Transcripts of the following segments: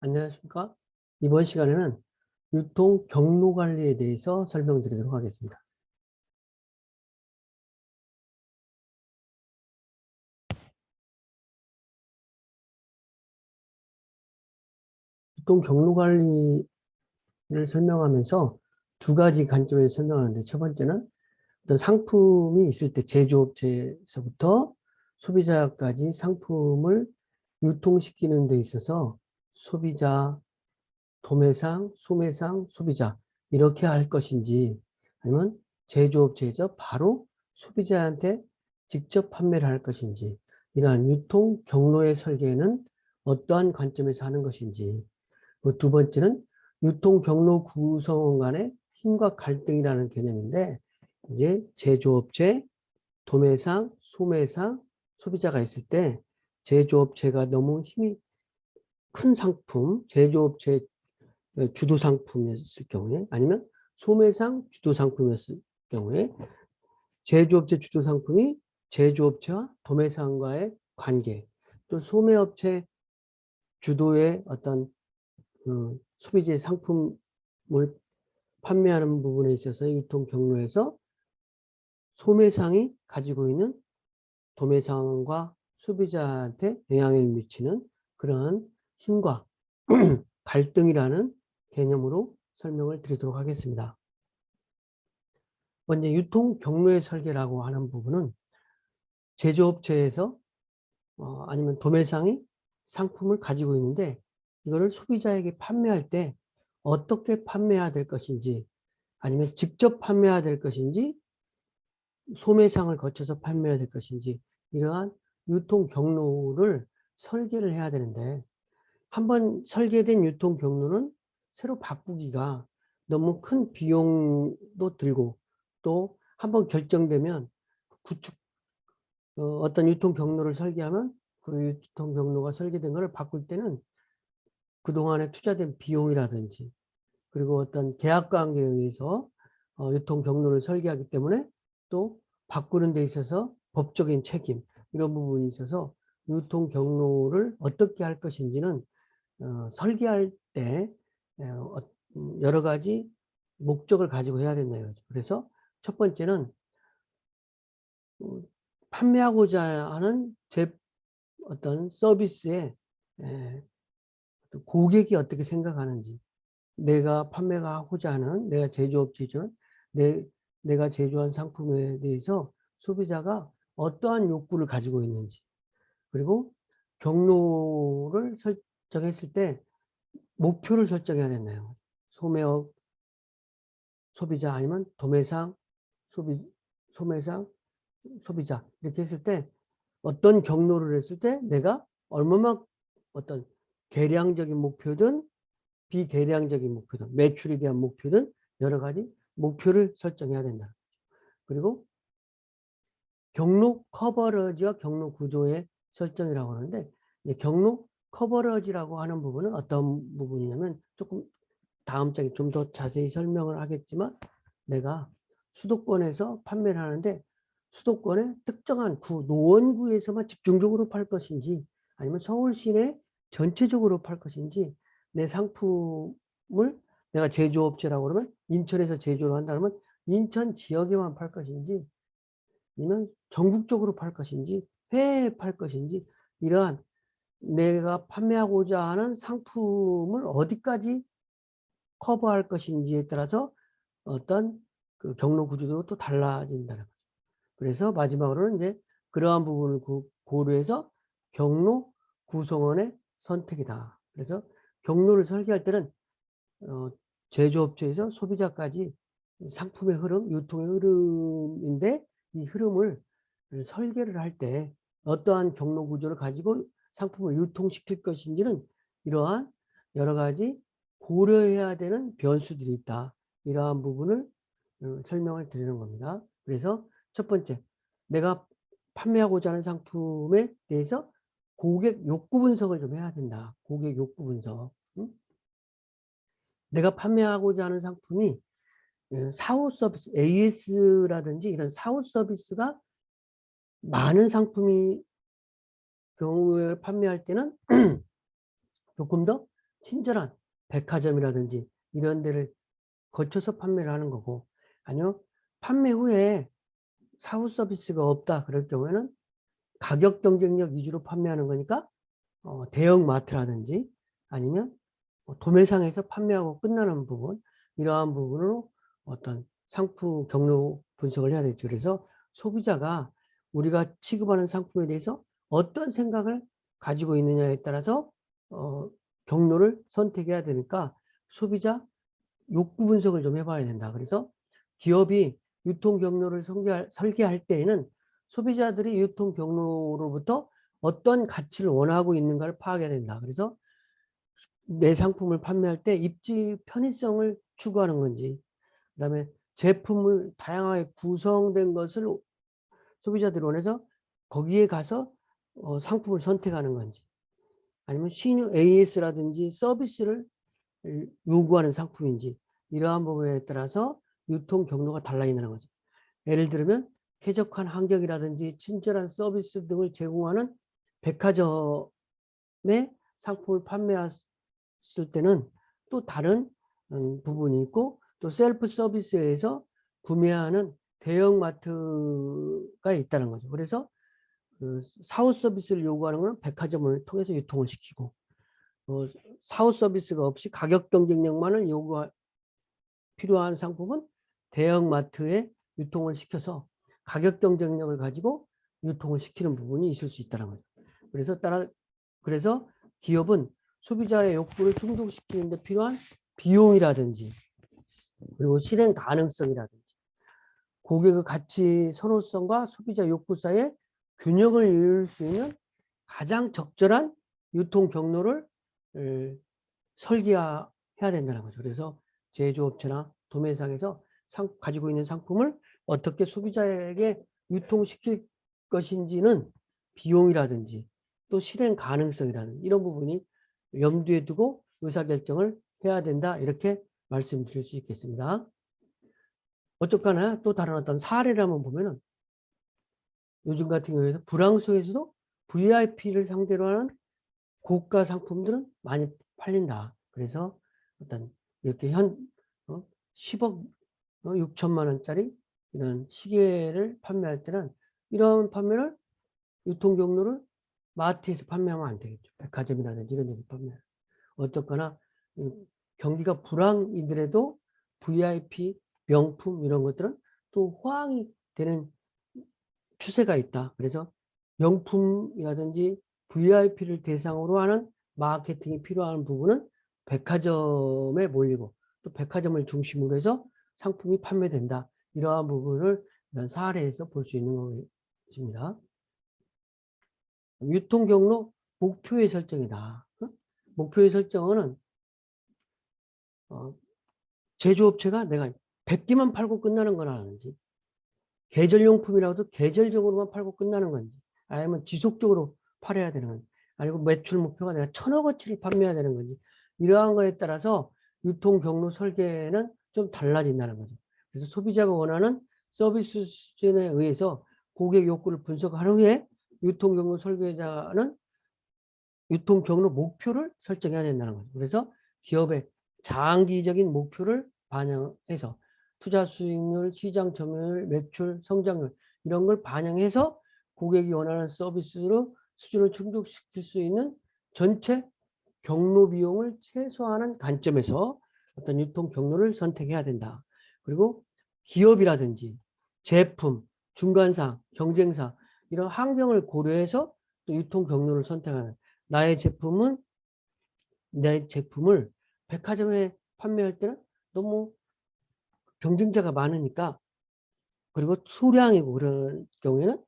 안녕하십니까? 이번 시간에는 유통 경로 관리에 대해서 설명드리도록 하겠습니다. 유통 경로 관리를 설명하면서 두 가지 관점에서 설명하는데, 첫 번째는 어떤 상품이 있을 때 제조업체에서부터 소비자까지 상품을 유통시키는 데 있어서 소비자, 도매상, 소매상, 소비자 이렇게 할 것인지, 아니면 제조업체에서 바로 소비자한테 직접 판매를 할 것인지, 이러한 유통 경로의 설계는 어떠한 관점에서 하는 것인지, 두 번째는 유통 경로 구성원 간의 힘과 갈등이라는 개념인데, 이제 제조업체, 도매상, 소매상, 소비자가 있을 때 제조업체가 너무 힘이 큰 상품, 제조업체 주도 상품이었을 경우에, 아니면 소매상 주도 상품이었을 경우에, 제조업체 주도 상품이 제조업체와 도매상과의 관계, 또 소매업체 주도의 어떤 소비재 상품을 판매하는 부분에 있어서 유통 경로에서 소매상이 가지고 있는 도매상과 소비자한테 영향을 미치는 그러한 힘과 갈등이라는 개념으로 설명을 드리도록 하겠습니다. 먼저 유통 경로의 설계라고 하는 부분은 제조업체에서 아니면 도매상이 상품을 가지고 있는데, 이거를 소비자에게 판매할 때 어떻게 판매해야 될 것인지, 아니면 직접 판매해야 될 것인지, 소매상을 거쳐서 판매해야 될 것인지, 이러한 유통 경로를 설계를 해야 되는데, 한번 설계된 유통 경로는 새로 바꾸기가 너무 큰 비용도 들고, 또 한번 결정되면 구축 어떤 유통 경로를 설계하면 그 유통 경로가 설계된 것을 바꿀 때는 그동안에 투자된 비용이라든지, 그리고 어떤 계약 관계에 의해서 유통 경로를 설계하기 때문에 또 바꾸는 데 있어서 법적인 책임, 이런 부분이 있어서 유통 경로를 어떻게 할 것인지는 설계할 때 여러 가지 목적을 가지고 해야 된다. 그래서 첫 번째는 판매하고자 하는 어떤 서비스에 고객이 어떻게 생각하는지, 내가 판매가 하고자 하는, 내가 제조업체지만 내가 제조한 상품에 대해서 소비자가 어떠한 욕구를 가지고 있는지, 그리고 경로를 설정했을 때 목표를 설정해야 되나요? 소매업 소비자, 아니면 도매상 소매상 소비자, 이렇게 했을 때 어떤 경로를 했을 때 내가 얼마만 어떤 계량적인 목표든 비계량적인 목표든 매출에 대한 목표든 여러 가지 목표를 설정해야 된다. 그리고 경로 커버러지와 경로 구조의 설정이라고 하는데, 경로 커버러지라고 하는 부분은 어떤 부분이냐면, 조금 다음 장에 좀 더 자세히 설명을 하겠지만, 내가 수도권에서 판매를 하는데 수도권의 특정한 노원구에서만 집중적으로 팔 것인지, 아니면 서울 시내 전체적으로 팔 것인지, 내 상품을 내가 제조업체라고 그러면 인천에서 제조를 한다면 인천 지역에만 팔 것인지, 아니면 전국적으로 팔 것인지, 해외에 팔 것인지, 이러한 내가 판매하고자 하는 상품을 어디까지 커버할 것인지에 따라서 어떤 그 경로 구조도 또 달라진다는 거죠. 그래서 마지막으로는 이제 그러한 부분을 고려해서 경로 구성원의 선택이다. 그래서 경로를 설계할 때는 제조업체에서 소비자까지 상품의 흐름, 유통의 흐름인데, 이 흐름을 설계를 할 때 어떠한 경로 구조를 가지고 상품을 유통시킬 것인지는 이러한 여러 가지 고려해야 되는 변수들이 있다. 이러한 부분을 설명을 드리는 겁니다. 그래서 첫 번째, 내가 판매하고자 하는 상품에 대해서 고객 욕구 분석을 좀 해야 된다. 고객 욕구 분석. 내가 판매하고자 하는 상품이 사후 서비스, AS라든지 이런 사후 서비스가 많은 상품이 경우에 판매할 때는 조금 더 친절한 백화점이라든지 이런 데를 거쳐서 판매를 하는 거고, 아니요, 판매 후에 사후 서비스가 없다 그럴 경우에는 가격 경쟁력 위주로 판매하는 거니까 대형 마트라든지 아니면 도매상에서 판매하고 끝나는 부분, 이러한 부분으로 어떤 상품 경로 분석을 해야 되죠. 그래서 소비자가 우리가 취급하는 상품에 대해서 어떤 생각을 가지고 있느냐에 따라서 경로를 선택해야 되니까 소비자 욕구 분석을 좀 해봐야 된다. 그래서 기업이 유통 경로를 설계할 때에는 소비자들이 유통 경로로부터 어떤 가치를 원하고 있는가를 파악해야 된다. 그래서 내 상품을 판매할 때 입지 편의성을 추구하는 건지, 그다음에 제품을 다양하게 구성된 것을 소비자들이 원해서 거기에 가서 상품을 선택하는 건지, 아니면 신유 AS라든지 서비스를 요구하는 상품인지, 이러한 부분에 따라서 유통 경로가 달라진다는 거죠. 예를 들면 쾌적한 환경이라든지 친절한 서비스 등을 제공하는 백화점의 상품을 판매했을 때는 또 다른 부분이 있고, 또 셀프 서비스에서 구매하는 대형마트가 있다는 거죠. 그래서 그 사후 서비스를 요구하는 것은 백화점을 통해서 유통을 시키고, 사후 서비스가 없이 가격 경쟁력만을 필요한 상품은 대형마트에 유통을 시켜서 가격 경쟁력을 가지고 유통을 시키는 부분이 있을 수 있다는 거죠. 그래서 기업은 소비자의 욕구를 충족시키는 데 필요한 비용이라든지 그리고 실행 가능성이라든지 고객의 가치 선호성과 소비자 욕구 사이에 균형을 이룰 수 있는 가장 적절한 유통 경로를 설계해야 된다는 거죠. 그래서 제조업체나 도매상에서 가지고 있는 상품을 어떻게 소비자에게 유통시킬 것인지는 비용이라든지 또 실행 가능성이라든지 이런 부분이 염두에 두고 의사결정을 해야 된다. 이렇게 말씀드릴 수 있겠습니다. 어쨌거나 또 다른 어떤 사례를 한번 보면은 요즘 같은 경우에는 불황속에서도 VIP를 상대로 하는 고가 상품들은 많이 팔린다. 그래서 어떤 이렇게 10억 6천만 원짜리 이런 시계를 판매할 때는 이런 판매를 유통 경로를 마트에서 판매하면 안 되겠죠. 백화점이라든지 이런 데서 판매하는. 어쨌거나 경기가 불황이더라도 VIP 명품 이런 것들은 또 호황이 되는 추세가 있다. 그래서 명품이라든지 VIP를 대상으로 하는 마케팅이 필요한 부분은 백화점에 몰리고 또 백화점을 중심으로 해서 상품이 판매된다. 이러한 부분을 이런 사례에서 볼 수 있는 것입니다. 유통 경로 목표의 설정이다. 목표의 설정은 제조업체가 내가 100개만 팔고 끝나는 건 아닌지, 계절용품이라도 계절적으로만 팔고 끝나는 건지, 아니면 지속적으로 팔아야 되는 건지, 아니고 매출 목표가 내가 1000억어치를 판매해야 되는 건지, 이러한 거에 따라서 유통 경로 설계는 좀 달라진다는 거죠. 그래서 소비자가 원하는 서비스 수준에 의해서 고객 욕구를 분석한 후에 유통 경로 설계자는 유통 경로 목표를 설정해야 된다는 거죠. 그래서 기업의 장기적인 목표를 반영해서 투자 수익률, 시장 점유율, 매출, 성장률 이런 걸 반영해서 고객이 원하는 서비스로 수준을 충족시킬 수 있는 전체 경로 비용을 최소화하는 관점에서 어떤 유통 경로를 선택해야 된다. 그리고 기업이라든지 제품, 중간사, 경쟁사 이런 환경을 고려해서 또 유통 경로를 선택하는, 나의 제품을 백화점에 판매할 때는 너무 경쟁자가 많으니까, 그리고 수량이고 그런 경우에는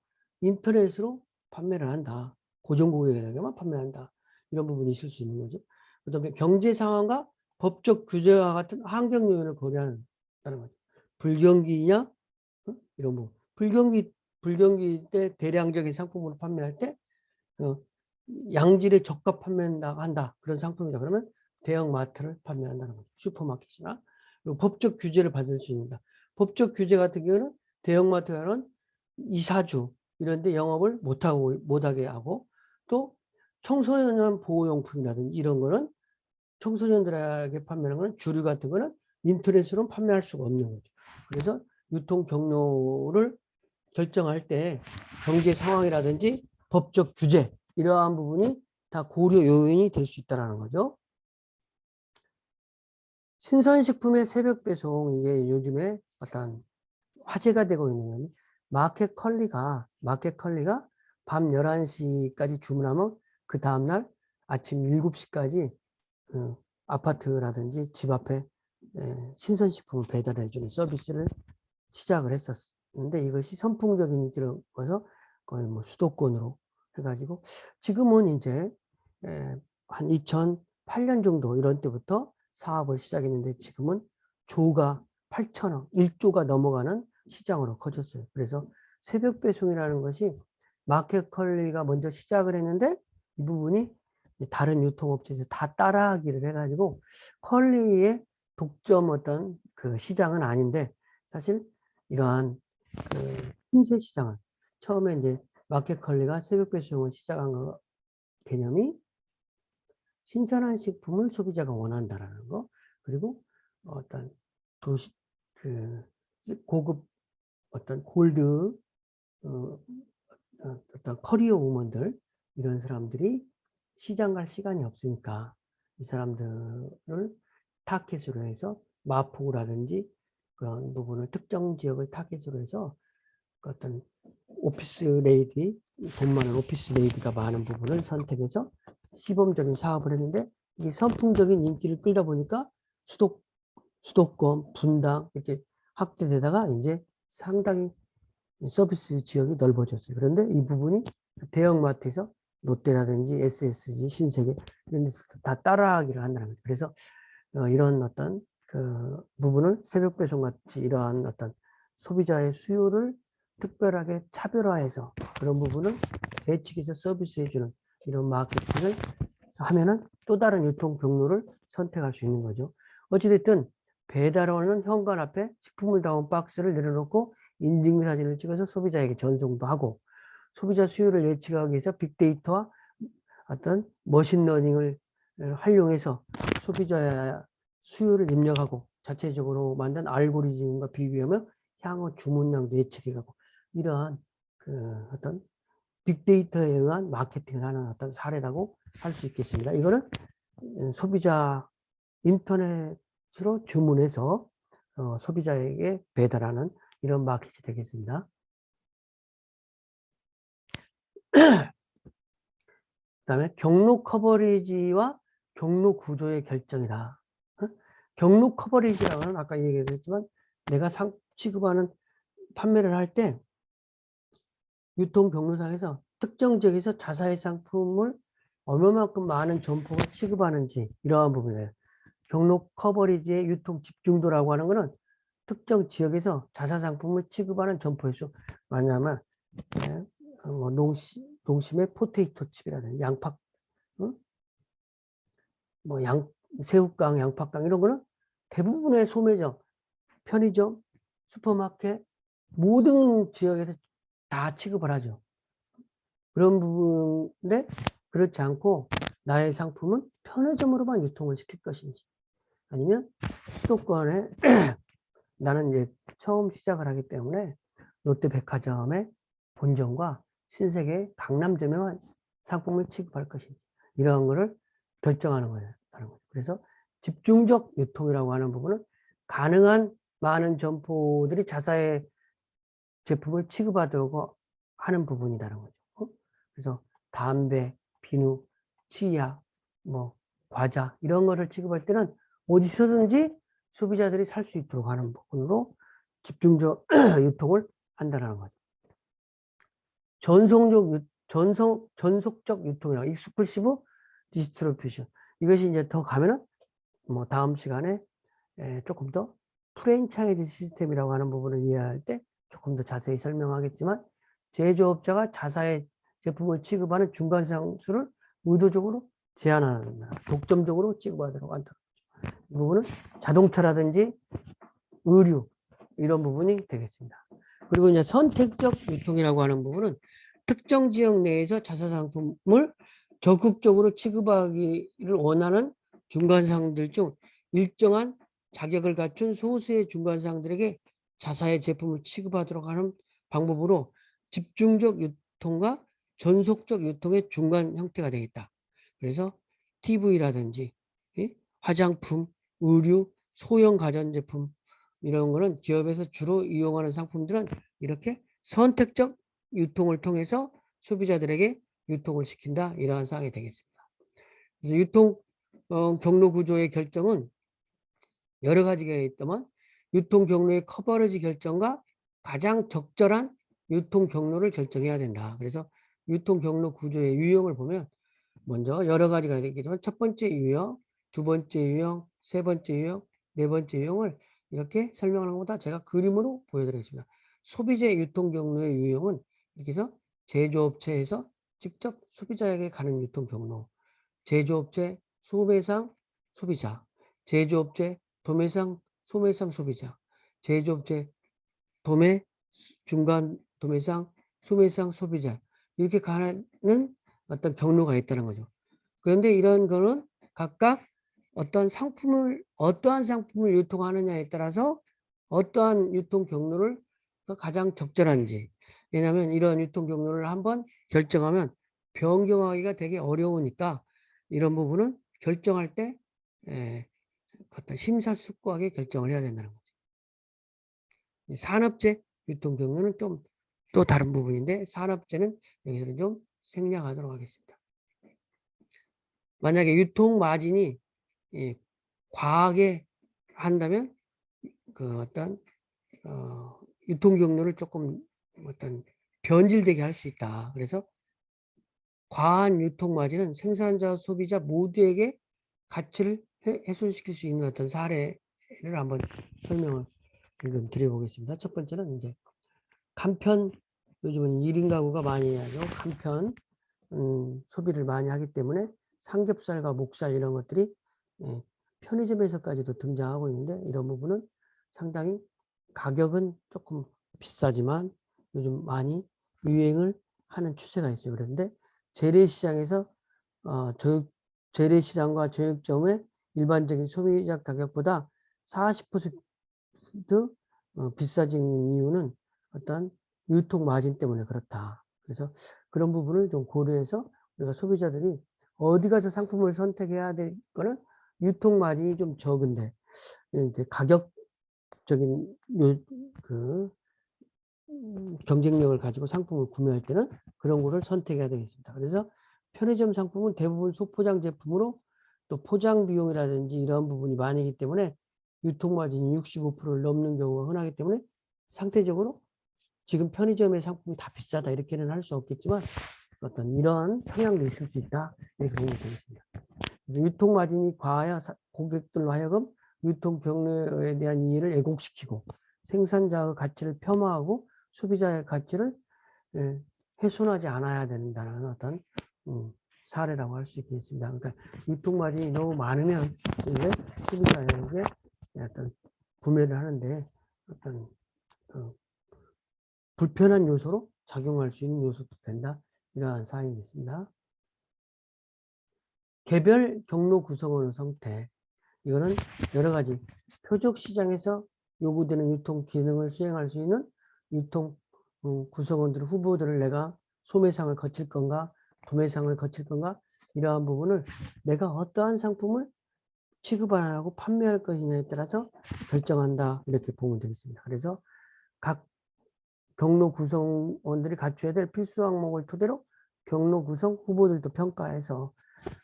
인터넷으로 판매를 한다. 고정 고객에게만 판매한다. 이런 부분이 있을 수 있는 거죠. 그다음에 경제 상황과 법적 규제와 같은 환경 요인을 고려하는 거죠. 불경기냐 이런 부분. 불경기 때 대량적인 상품으로 판매할 때 양질의 저가 판매한다. 그런 상품이다. 그러면 대형 마트를 판매한다는 거죠. 슈퍼마켓이나. 그리고 법적 규제를 받을 수 있습니다. 법적 규제 같은 경우는 대형마트는 이사주 이런 데 영업을 못하게 하고, 또 청소년 보호용품이라든지 이런 거는 청소년들에게 판매하는 건 주류 같은 거는 인터넷으로 판매할 수가 없는 거죠. 그래서 유통 경로를 결정할 때 경제 상황이라든지 법적 규제 이러한 부분이 다 고려 요인이 될 수 있다는 거죠. 신선식품의 새벽 배송 이게 요즘에 어떤 화제가 되고 있는 건 마켓컬리가 밤 11시까지 주문하면 그 다음날 아침 7시까지 그 아파트라든지 집 앞에 신선식품을 배달해 주는 서비스를 시작을 했었는데 이것이 선풍적인 인기를 얻어서 거의 뭐 수도권으로 해가지고 지금은 이제 한 2008년 정도 이런 때부터 사업을 시작했는데 지금은 조가 8천억, 1조가 넘어가는 시장으로 커졌어요. 그래서 새벽 배송이라는 것이 마켓컬리가 먼저 시작을 했는데 이 부분이 다른 유통업체에서 다 따라하기를 해가지고 컬리의 독점 어떤 그 시장은 아닌데 사실 이러한 그 틈새 시장은 처음에 이제 마켓컬리가 새벽 배송을 시작한 거 개념이 신선한 식품을 소비자가 원한다라는 거 그리고 어떤 도시 그 고급 어떤 골드 어떤 커리어 우먼들 이런 사람들이 시장 갈 시간이 없으니까 이 사람들을 타겟으로 해서 마포라든지 그런 부분을 특정 지역을 타겟으로 해서 어떤 오피스 레이디 돈 많은 오피스 레이디가 많은 부분을 선택해서 시범적인 사업을 했는데 이게 선풍적인 인기를 끌다 보니까 수도권 분당 이렇게 확대되다가 이제 상당히 서비스 지역이 넓어졌어요. 그런데 이 부분이 대형마트에서 롯데라든지 SSG, 신세계 이런 데서 다 따라하기를 한다는 거죠. 그래서 이런 어떤 그 부분을 새벽 배송 같이 이러한 어떤 소비자의 수요를 특별하게 차별화해서 그런 부분을 예측해서 서비스해주는 이런 마케팅을 하면은 또 다른 유통 경로를 선택할 수 있는 거죠. 어찌됐든 배달원은 현관 앞에 식품을 담은 박스를 내려놓고 인증사진을 찍어서 소비자에게 전송도 하고 소비자 수요를 예측하기 위해서 빅데이터와 어떤 머신러닝을 활용해서 소비자의 수요를 입력하고 자체적으로 만든 알고리즘과 비교하며 향후 주문량도 예측해가고 이러한 그 어떤 빅데이터에 의한 마케팅을 하는 어떤 사례라고 할 수 있겠습니다. 이거는 소비자 인터넷으로 주문해서 소비자에게 배달하는 이런 마켓이 되겠습니다. 그다음에 경로 커버리지와 경로 구조의 결정이다. 경로 커버리지라고는 아까 얘기했지만 내가 취급하는 판매를 할 때 유통 경로상에서 특정 지역에서 자사의 상품을 얼마만큼 많은 점포가 취급하는지 이러한 부분이에요. 경로 커버리지의 유통 집중도라고 하는 것은 특정 지역에서 자사 상품을 취급하는 점포의 수. 왜냐하면 뭐 농심의 포테이토 칩이라든지 양파, 뭐 새우깡, 양파깡 이런 거는 대부분의 소매점, 편의점, 슈퍼마켓 모든 지역에서 다 취급을 하죠. 그런 부분인데 그렇지 않고 나의 상품은 편의점으로만 유통을 시킬 것인지 아니면 수도권에 나는 이제 처음 시작을 하기 때문에 롯데백화점의 본점과 신세계 강남점에만 상품을 취급할 것인지 이러한 거를 결정하는 거예요. 그래서 집중적 유통이라고 하는 부분은 가능한 많은 점포들이 자사의 제품을 취급하도록 하는 부분이라는 거죠. 그래서 담배, 비누, 치약, 뭐 과자 이런 거를 취급할 때는 어디서든지 소비자들이 살 수 있도록 하는 부분으로 집중적 유통을 한다는 거죠. 전속적 유통이라고 익스클루시브 디스트리뷰션 이것이 이제 더 가면은 뭐 다음 시간에 조금 더 프랜차이즈 시스템이라고 하는 부분을 이해할 때 조금 더 자세히 설명하겠지만 제조업자가 자사의 제품을 취급하는 중간 상수를 의도적으로 제한하는 독점적으로 취급하도록 한다. 이 부분은 자동차라든지 의류 이런 부분이 되겠습니다. 그리고 이제 선택적 유통이라고 하는 부분은 특정 지역 내에서 자사 상품을 적극적으로 취급하기를 원하는 중간상들 중 일정한 자격을 갖춘 소수의 중간상들에게 자사의 제품을 취급하도록 하는 방법으로 집중적 유통과 전속적 유통의 중간 형태가 되겠다. 그래서 TV라든지 화장품, 의류, 소형 가전제품 이런 거는 기업에서 주로 이용하는 상품들은 이렇게 선택적 유통을 통해서 소비자들에게 유통을 시킨다. 이러한 사항이 되겠습니다. 그래서 유통 경로 구조의 결정은 여러 가지가 있다면 유통 경로의 커버리지 결정과 가장 적절한 유통 경로를 결정해야 된다. 그래서 유통 경로 구조의 유형을 보면 먼저 여러 가지가 있겠지만 첫 번째 유형, 두 번째 유형, 세 번째 유형, 네 번째 유형을 이렇게 설명하는 것보다 제가 그림으로 보여드리겠습니다. 소비재 유통 경로의 유형은 이렇게 해서 제조업체에서 직접 소비자에게 가는 유통 경로, 제조업체, 소매상, 소비자, 제조업체, 도매상, 소매상, 소비자, 제조업체, 도매, 중간 도매상, 소매상, 소비자 이렇게 가는 어떤 경로가 있다는 거죠. 그런데 이런 거는 각각 어떠한 상품을 유통하느냐에 따라서 어떠한 유통 경로를 가장 적절한지. 왜냐하면 이런 유통 경로를 한번 결정하면 변경하기가 되게 어려우니까 이런 부분은 결정할 때 어떤 심사숙고하게 결정을 해야 된다는 거죠. 산업재 유통 경로는 좀 또 다른 부분인데 산업재는 여기서는 좀 생략하도록 하겠습니다. 만약에 유통 마진이 과하게 한다면 그 어떤 유통 경로를 조금 어떤 변질되게 할 수 있다. 그래서 과한 유통 마진은 생산자와 소비자 모두에게 가치를 훼손시킬 수 있는 어떤 사례를 한번 설명을 좀 드려보겠습니다. 첫 번째는 이제 간편, 요즘은 1인 가구가 많이 하죠. 간편 소비를 많이 하기 때문에 삼겹살과 목살 이런 것들이 편의점에서까지도 등장하고 있는데 이런 부분은 상당히 가격은 조금 비싸지만 요즘 많이 유행을 하는 추세가 있어요. 그런데 재래시장에서 재래시장과 저육점의 일반적인 소비자 가격보다 40% 비싸진 이유는 어떤 유통 마진 때문에 그렇다. 그래서 그런 부분을 좀 고려해서 우리가 소비자들이 어디 가서 상품을 선택해야 될 거는 유통 마진이 좀 적은데 이제 가격적인 경쟁력을 가지고 상품을 구매할 때는 그런 거를 선택해야 되겠습니다. 그래서 편의점 상품은 대부분 소포장 제품으로 또 포장 비용이라든지 이런 부분이 많이기 때문에 유통 마진이 65%를 넘는 경우가 흔하기 때문에 상대적으로 지금 편의점의 상품이 다 비싸다 이렇게는 할 수 없겠지만 어떤 이런 성향도 있을 수 있다 이렇게 보면 되겠습니다. 그래서 유통 마진이 과하여 고객들로 하여금 유통 경로에 대한 이해를 왜곡시키고 생산자의 가치를 폄하하고 소비자의 가치를 훼손하지 않아야 된다는 어떤 사례라고 할 수 있겠습니다. 그러니까 유통 마진이 너무 많으면 이제 소비자에게 어떤 구매를 하는데 어떤 불편한 요소로 작용할 수 있는 요소도 된다. 이러한 사항이 있습니다. 개별 경로 구성원의 선택. 이거는 여러 가지 표적 시장에서 요구되는 유통 기능을 수행할 수 있는 유통 구성원들, 후보들을 내가 소매상을 거칠 건가, 도매상을 거칠 건가, 이러한 부분을 내가 어떠한 상품을 취급하고 판매할 것이냐에 따라서 결정한다. 이렇게 보면 되겠습니다. 그래서 각 경로 구성원들이 갖춰야 될 필수 항목을 토대로 경로 구성 후보들도 평가해서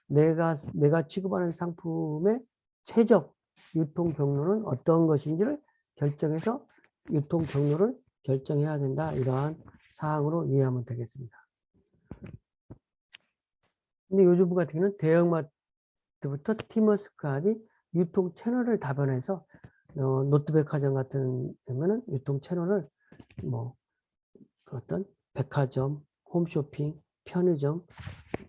내가 취급하는 상품의 최적 유통 경로는 어떤 것인지를 결정해서 유통 경로를 결정해야 된다. 이러한 사항으로 이해하면 되겠습니다. 근데 요즘 같은 경우는 대형마트부터 티머스까지 유통 채널을 다변해서 노트백화점 같은 경우는 유통 채널을 뭐 어떤 백화점, 홈쇼핑, 편의점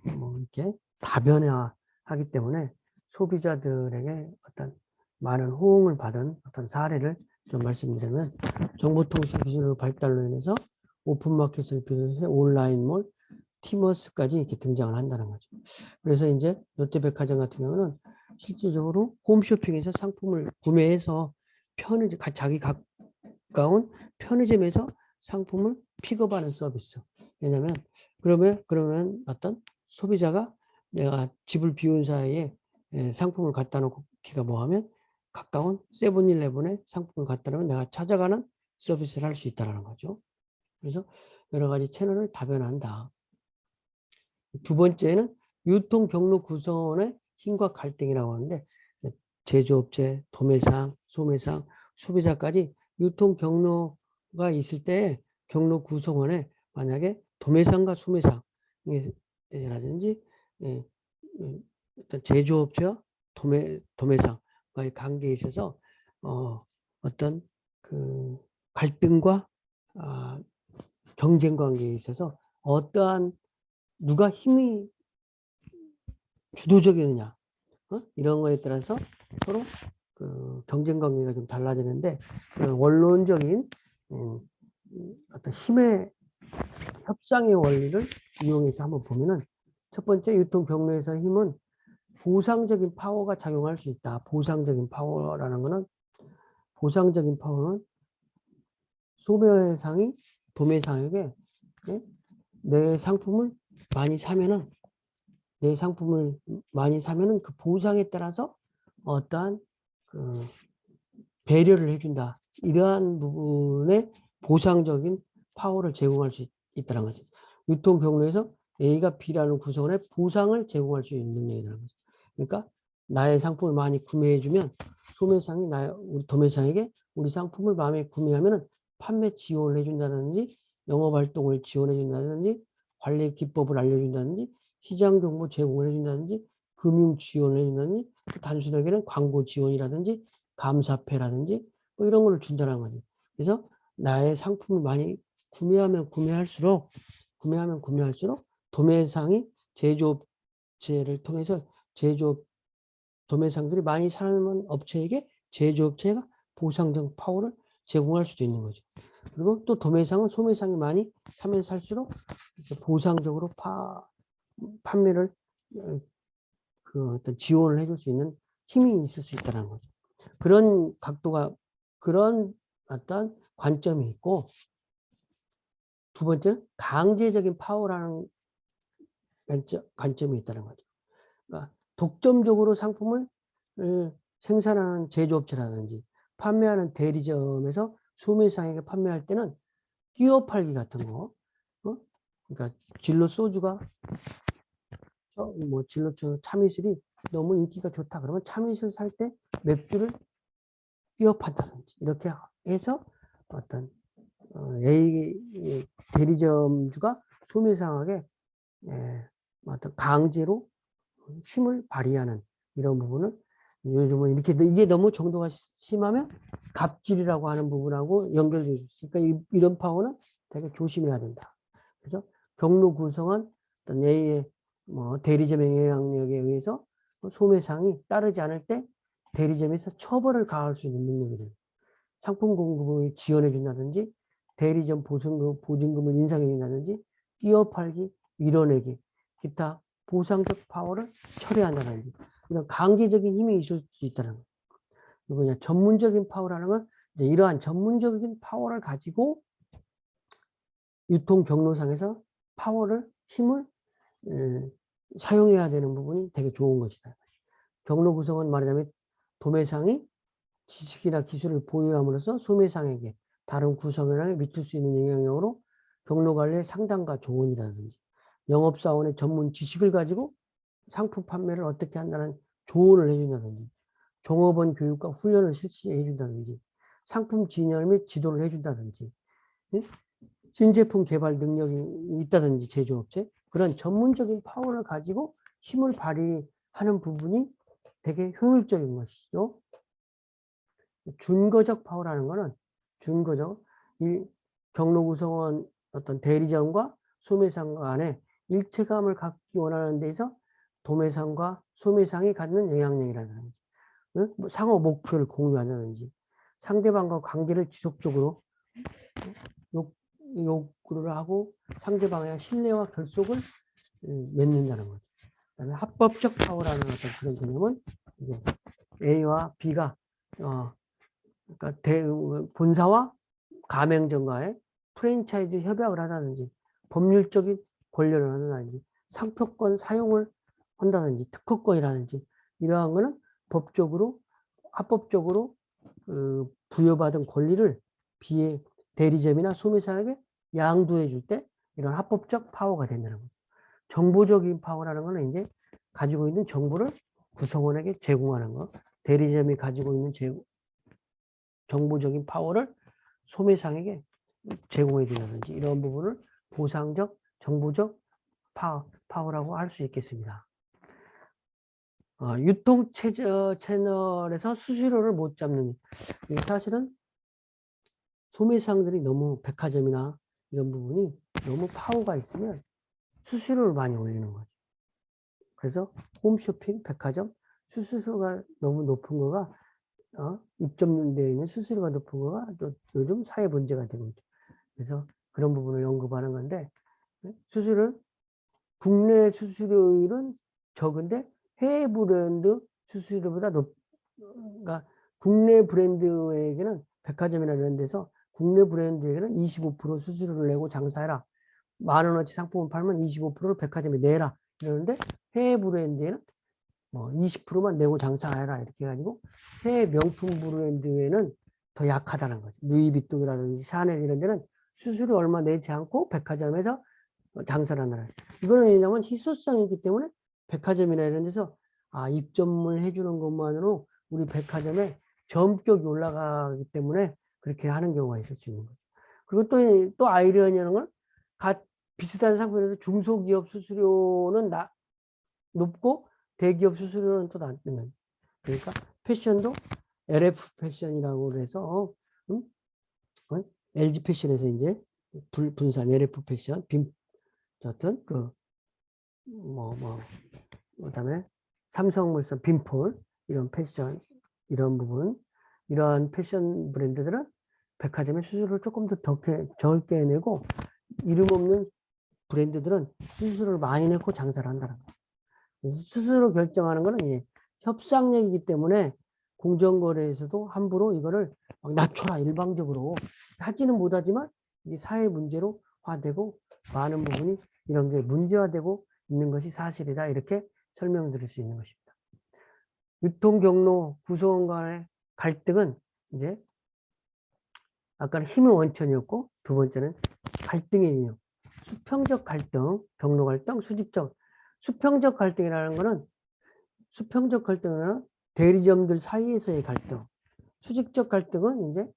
이렇게 다변화하기 때문에 소비자들에게 어떤 많은 호응을 받은 어떤 사례를 좀 말씀드리면 정보통신 기술의 발달로 인해서 오픈마켓을 비롯해서 온라인몰, 티머스까지 이렇게 등장을 한다는 거죠. 그래서 이제 롯데백화점 같은 경우는 실질적으로 홈쇼핑에서 상품을 구매해서 편의점, 자기 가까운 편의점에서 상품을 픽업하는 서비스. 왜냐면, 그러면 어떤 소비자가 내가 집을 비운 사이에 상품을 갖다 놓기가 뭐하면 가까운 세븐일레븐에 상품을 갖다 놓으면 내가 찾아가는 서비스를 할 수 있다는 거죠. 그래서 여러 가지 채널을 다변한다. 두 번째는 유통 경로 구성원의 힘과 갈등이라고 하는데 제조업체, 도매상, 소매상, 소비자까지 유통 경로가 있을 때 경로 구성원에 만약에 도매상과 소매상이라든지 어떤 제조업체와 도매상과의 관계에 있어서 어떤 그 갈등과 경쟁 관계에 있어서 어떠한 누가 힘이 주도적이느냐 이런 거에 따라서 서로 그 경쟁 관계가 좀 달라지는데 원론적인 어떤 힘의 협상의 원리를 이용해서 한번 보면은 첫 번째 유통 경로에서 힘은 보상적인 파워가 작용할 수 있다. 보상적인 파워는 소매상이 도매상에게 내 상품을 많이 사면은 그 보상에 따라서 어떠한 그 배려를 해준다. 이러한 부분에 보상적인 파워를 제공할 수 있다는 거죠. 유통 경로에서 A가 B라는 구성원에 보상을 제공할 수 있는 능력이라는 거죠. 그러니까 나의 상품을 많이 구매해주면 소매상이 우리 도매상에게 우리 상품을 마음에 구매하면 판매 지원을 해준다든지 영업활동을 지원해준다든지 관리 기법을 알려준다든지 시장 정보 제공을 해준다든지 금융 지원을 해준다든지 단순하게는 광고 지원이라든지 감사패라든지 뭐 이런 걸 준다는 거지. 그래서 나의 상품을 많이 구매하면 구매할수록 도매상이 제조업체를 통해서 도매상들이 많이 사는 업체에게 제조업체가 보상적 파워를 제공할 수도 있는 거죠. 그리고 또 도매상은 소매상이 많이 사면 살수록 보상적으로 판매를 그 어떤 지원을 해줄 수 있는 힘이 있을 수 있다는 거죠. 그런 어떤 관점이 있고, 두 번째는 강제적인 파워라는 관점이 있다는 거죠. 그러니까 독점적으로 상품을 생산하는 제조업체라든지 판매하는 대리점에서 소매상에게 판매할 때는 끼어 팔기 같은 거, 그러니까 진로 소주가 진로 참이슬이 너무 인기가 좋다 그러면 참이슬 살 때 맥주를 끼어 판다든지 이렇게 해서 어떤 A 대리점주가 소매상에게 어떤 강제로 힘을 발휘하는 이런 부분을 요즘은 이게 너무 정도가 심하면 갑질이라고 하는 부분하고 연결될 수 있으니까 이런 파워는 되게 조심해야 된다. 그래서 경로 구성은 어떤 A의 대리점의 영향력에 의해서 소매상이 따르지 않을 때 대리점에서 처벌을 가할 수 있는 능력이 됩니다. 상품 공급을 지원해 준다든지 대리점 보증금을 인상해 준다든지 끼어 팔기, 밀어내기, 기타 보상적 파워를 처리한다든지 이런 강제적인 힘이 있을 수 있다는 거예요. 그리고 그냥 전문적인 파워라는 건 이제 이러한 전문적인 파워를 가지고 유통 경로상에서 힘을 사용해야 되는 부분이 되게 좋은 것이다. 경로 구성은 말하자면 도매상이 지식이나 기술을 보유함으로써 소매상에게 다른 구성원에게 미칠 수 있는 영향력으로 경로 관리의 상담과 조언이라든지 영업사원의 전문 지식을 가지고 상품 판매를 어떻게 한다는 조언을 해준다든지 종업원 교육과 훈련을 실시해 준다든지 상품 진열 및 지도를 해준다든지 신제품 개발 능력이 있다든지 제조업체 그런 전문적인 파워를 가지고 힘을 발휘하는 부분이 되게 효율적인 것이죠. 준거적 파워라는 거는 이 경로 구성원 어떤 대리점과 소매상 간에 일체감을 갖기 원하는 데서 도매상과 소매상이 갖는 영향력이라든지 상호 목표를 공유한다든지 상대방과 관계를 지속적으로 요구를 하고 상대방의 신뢰와 결속을 맺는다는 거죠. 그다음에 합법적 파워라는 어떤 그런 개념은 이제 A와 B가 그러니까 본사와 가맹점과의 프랜차이즈 협약을 하다든지 법률적인 권리를 한다든지 상표권 사용을 한다든지 특허권이라든지 이러한 거는 법적으로 합법적으로 부여받은 권리를 대리점이나 소매사에게 양도해 줄 때 이런 합법적 파워가 된다는 거죠. 정보적인 파워라는 거는 이제 가지고 있는 정보를 구성원에게 제공하는 거. 대리점이 가지고 있는 정보적인 파워를 소매상에게 제공해 준다든지 이런 부분을 보상적, 정보적 파워라고 할 수 있겠습니다. 유통 채널에서 수수료를 못 잡는, 사실은 소매상들이 너무 백화점이나 이런 부분이 너무 파워가 있으면 수수료를 많이 올리는 거죠. 그래서 홈쇼핑, 백화점 수수료가 너무 높은 거가 입점되어 있는 수수료가 높은 거가 또 요즘 사회 문제가 되고 있죠. 그래서 그런 부분을 언급하는 건데 수수료는 국내 수수료율은 적은데 해외 브랜드 수수료보다 그러니까 국내 브랜드에게는 백화점이나 이런 데서 국내 브랜드에게는 25% 수수료를 내고 장사해라. 10,000원어치 상품을 팔면 25%를 백화점에 내라. 이러는데 해외 브랜드에는 뭐 20%만 내고 장사해라. 이렇게 해가지고 해외 명품 브랜드에는 더 약하다는 거죠. 루이비통이라든지 샤넬 이런 데는 수수료 얼마 내지 않고 백화점에서 장사를 한다는. 이거는 왜냐면 희소성이기 때문에 백화점이나 이런 데서 입점을 해주는 것만으로 우리 백화점에 점격이 올라가기 때문에 그렇게 하는 경우가 있을 수 있는 거죠. 그리고 또 아이러니한 건 비슷한 상품에서 중소기업 수수료는 높고 대기업 수수료는 또 낮는 거예요. 그러니까 패션도 LF 패션이라고 해서 LG 패션에서 이제 분산 LF 패션, 어떤 그다음에 삼성물산 빔폴 이런 패션 이런 부분 이러한 패션 브랜드들은 백화점의 수수료를 조금 더 적게 내고 이름 없는 브랜드들은 수수료를 많이 내고 장사를 한다는 거예요. 그래서 스스로 결정하는 거는 이제 협상력이기 때문에 공정거래에서도 함부로 이거를 막 낮춰라 일방적으로 하지는 못하지만 이게 사회 문제로 화되고 많은 부분이 이런 게 문제화되고 있는 것이 사실이다. 이렇게 설명드릴 수 있는 것입니다. 유통 경로 구성원 간의 갈등은 이제 아까는 힘의 원천이었고 두 번째는 갈등의 유형. 수평적 갈등, 경로 갈등, 수평적 갈등이라는 거는 수평적 갈등은 대리점들 사이에서의 갈등. 수직적 갈등은 이제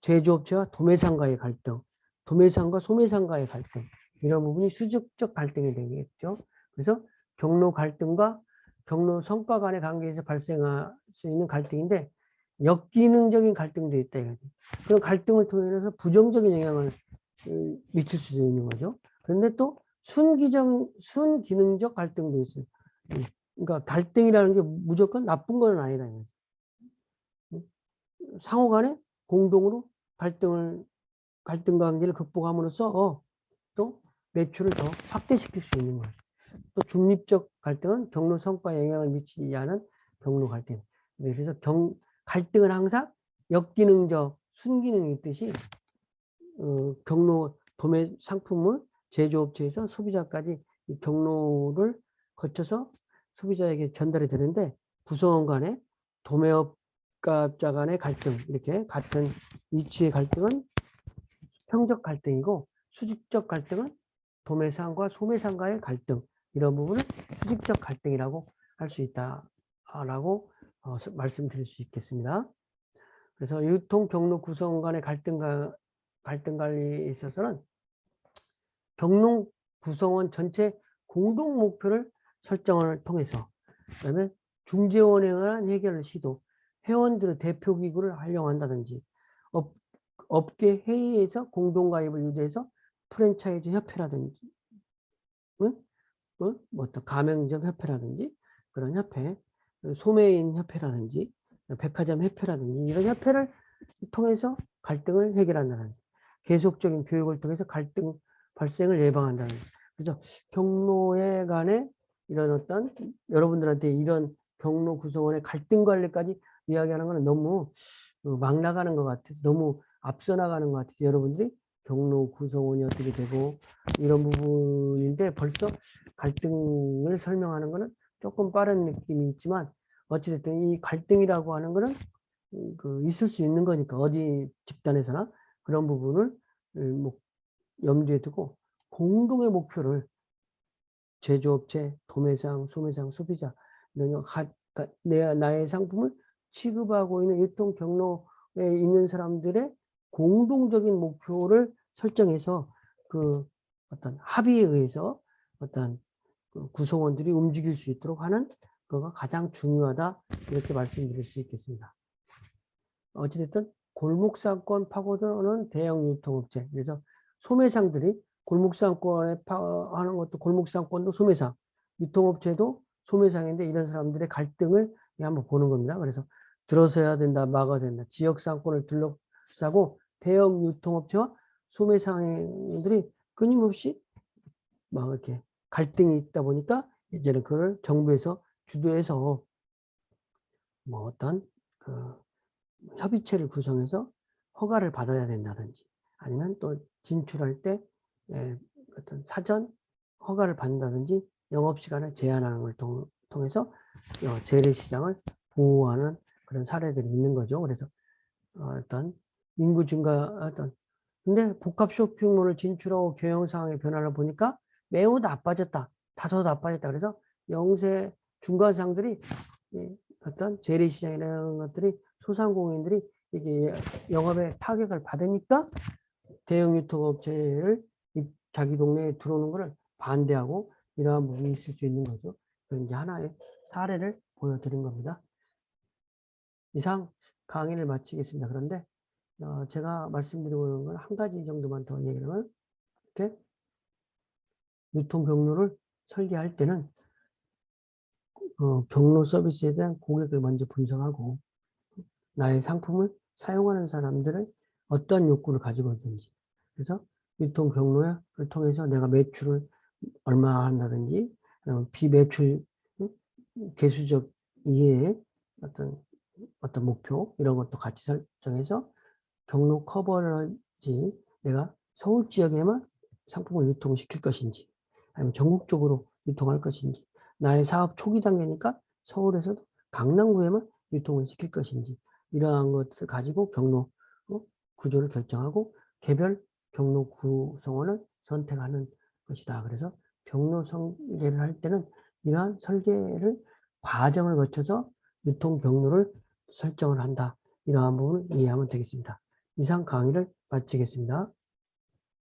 제조업체와 도매상과의 갈등, 도매상과 소매상과의 갈등. 이런 부분이 수직적 갈등이 되겠죠. 그래서 경로 갈등과 경로 성과 간의 관계에서 발생할 수 있는 갈등인데 역기능적인 갈등도 있다 이거죠. 그런 갈등을 통해서 부정적인 영향을 미칠 수 있는 거죠. 그런데 또 순기능적 갈등도 있어요. 그러니까 갈등이라는 게 무조건 나쁜 건 아니다. 상호 간에 공동으로 갈등 관계를 극복함으로써 또 매출을 더 확대시킬 수 있는 거예요. 또 중립적 갈등은 경로 성과에 영향을 미치지 않은 경로 갈등. 그래서 갈등은 항상 역기능적, 순기능이 있듯이 경로 도매 상품을 제조업체에서 소비자까지 이 경로를 거쳐서 소비자에게 전달이 되는데 구성원 간의 도매업자 간의 갈등 이렇게 같은 위치의 갈등은 수평적 갈등이고 수직적 갈등은 도매상과 소매상과의 갈등 이런 부분을 수직적 갈등이라고 할 수 있다라고 말씀드릴 수 있겠습니다. 그래서 유통 경로 구성원 간의 갈등 관리에 있어서는 경로 구성원 전체 공동 목표를 설정을 통해서 그다음에 중재원에 의한 해결을 시도 회원들의 대표기구를 활용한다든지 업계 회의에서 공동가입을 유도해서 프랜차이즈 협회라든지 어떤 가맹점 협회라든지 그런 협회 소매인 협회라든지 백화점 협회라든지 이런 협회를 통해서 갈등을 해결한다는 계속적인 교육을 통해서 갈등 발생을 예방한다는 그래서 경로에 간에 이런 어떤 여러분들한테 이런 경로 구성원의 갈등 관리까지 이야기하는 것은 너무 막 나가는 것 같아서 너무 앞서 나가는 것 같아서 여러분들이 경로 구성원이 어떻게 되고 이런 부분인데 벌써 갈등을 설명하는 것은 조금 빠른 느낌이 있지만 어찌됐든 이 갈등이라고 하는 것은 있을 수 있는 거니까 어디 집단에서나 그런 부분을 뭐 염두에 두고 공동의 목표를 제조업체, 도매상, 소매상, 소비자 나의 상품을 취급하고 있는 유통 경로에 있는 사람들의 공동적인 목표를 설정해서 그 어떤 합의에 의해서 어떤 구성원들이 움직일 수 있도록 하는 그거가 가장 중요하다 이렇게 말씀드릴 수 있겠습니다. 어찌됐든 골목상권 파고드는 대형 유통업체 그래서 소매상들이 골목상권에 하는 것도 골목상권도 소매상 유통업체도 소매상인데 이런 사람들의 갈등을 한번 보는 겁니다. 그래서 들어서야 된다 막아야 된다 지역상권을 둘러싸고 대형 유통업체와 소매상들이 끊임없이 막 이렇게 갈등이 있다 보니까 이제는 그걸 정부에서 주도해서 뭐 어떤 협의체를 구성해서 허가를 받아야 된다든지 아니면 또 진출할 때 어떤 사전 허가를 받는다든지 영업시간을 제한하는 걸 통해서 재래시장을 보호하는 그런 사례들이 있는 거죠. 그래서 어떤 인구 증가 근데 복합 쇼핑몰을 진출하고 경영 상황의 변화를 보니까 매우 나빠졌다. 다소 나빠졌다. 그래서 영세 중간상들이 어떤 재래시장이라는 것들이 소상공인들이 이게 영업에 타격을 받으니까 대형 유통업체를 자기 동네에 들어오는 것을 반대하고 이러한 부분이 있을 수 있는 거죠. 이제 하나의 사례를 보여드린 겁니다. 이상 강의를 마치겠습니다. 그런데 제가 말씀드리고 있는 건 한 가지 정도만 더 얘기를 하면 이렇게 유통 경로를 설계할 때는 경로 서비스에 대한 고객을 먼저 분석하고 나의 상품을 사용하는 사람들은 어떤 욕구를 가지고 있는지 그래서 유통 경로를 통해서 내가 매출을 얼마 한다든지 비매출 개수적 이해의 어떤 목표 이런 것도 같이 설정해서 경로 커버런지 내가 서울 지역에만 상품을 유통시킬 것인지 아니면 전국적으로 유통할 것인지 나의 사업 초기 단계니까 서울에서도 강남구에만 유통을 시킬 것인지 이러한 것을 가지고 경로 구조를 결정하고 개별 경로 구성원을 선택하는 것이다. 그래서 경로 설계를 할 때는 이러한 설계를 과정을 거쳐서 유통 경로를 설정을 한다. 이러한 부분을 이해하면 되겠습니다. 이상 강의를 마치겠습니다.